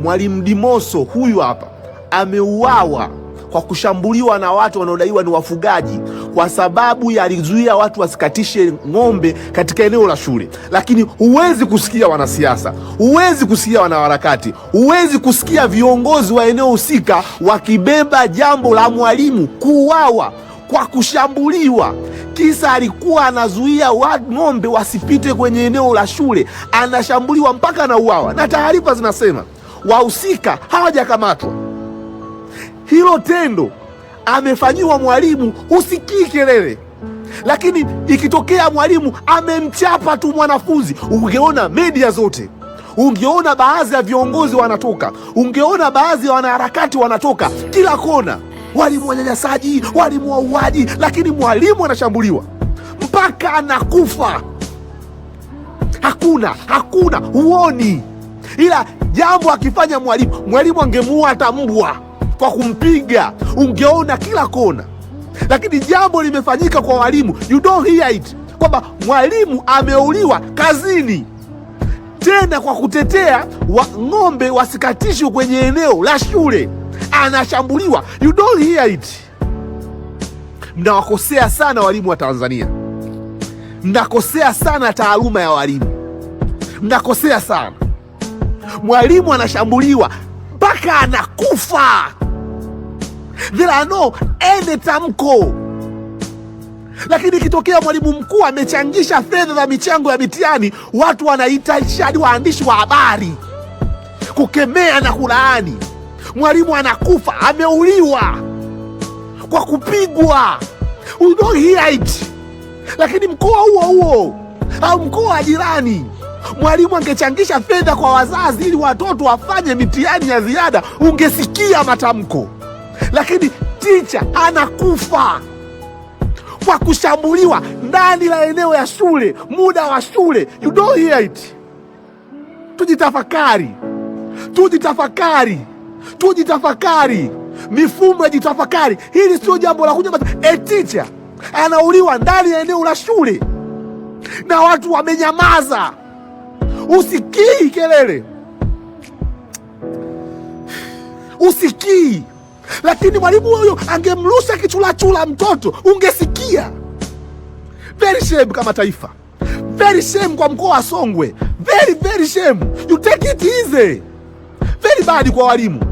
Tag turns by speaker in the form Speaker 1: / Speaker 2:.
Speaker 1: Mwalimu Dimoso huyu hapa ameuawa kwa kushambuliwa na watu wanaodaiwa ni wafugaji, kwa sababu yalizuia watu wasikatishe ng'ombe katika eneo la shule. Lakini huwezi kusikia wanasiasa, huwezi kusikia wanaharakati, huwezi kusikia viongozi wa eneo husika wakibeba jambo la mwalimu kuuawa kwa kushambuliwa. Kisa alikuwa anazuia ng'ombe wasipite kwenye eneo la shule, anashambuliwa mpaka anauawa, na taarifa zinasema wahusika hawajakamatwa. Hilo tendo amefanyiwa mwalimu, usikii kelele. Lakini ikitokea mwalimu amemchapa tu mwanafunzi, ungeona media zote, ungeona baadhi ya viongozi wanatoka, ungeona baadhi ya wanaharakati wanatoka, kila kona, walimu wanyanyasaji, walimu wauaji. Lakini mwalimu anashambuliwa mpaka anakufa, hakuna huoni. Ila jambo akifanya mwalimu angemuua hata mbwa kwa kumpiga, ungeona kila kona. Lakini jambo limefanyika kwa walimu, you don't hear it, kwamba mwalimu ameuliwa kazini, tena kwa kutetea ng'ombe wasikatishwe kwenye eneo la shule, anashambuliwa. You don't hear it. Mnawakosea sana walimu wa Tanzania, mnakosea sana taaluma ya walimu, mnakosea sana. Mwalimu anashambuliwa mpaka anakufa, there are no any tamko. Lakini ikitokea mwalimu mkuu amechangisha fedha za michango ya mitihani, watu wanahitaji hadi waandishi wa habari kukemea na kulaani. Mwalimu anakufa, ameuliwa kwa kupigwa, we don't hear it. Lakini mkoa huo au mkoa wa jirani, mwalimu angechangisha fedha kwa wazazi ili watoto wafanye mitihani ya ziada, ungesikia matamko. Lakini ticha anakufa kwa kushambuliwa ndani la eneo ya shule, muda wa shule. You don't hear it. Tujitafakari, mifumo ya jitafakari. Hili sio jambo la kuja ticha anauliwa ndani ya eneo la shule na watu wamenyamaza, usikii kelele, usikii. Lakini mwalimu huyo angemrusha kichulachula mtoto, ungesikia. Very shame kama taifa, very shame kwa mkoa wa Songwe, very shame. You take it easy, very bad kwa walimu.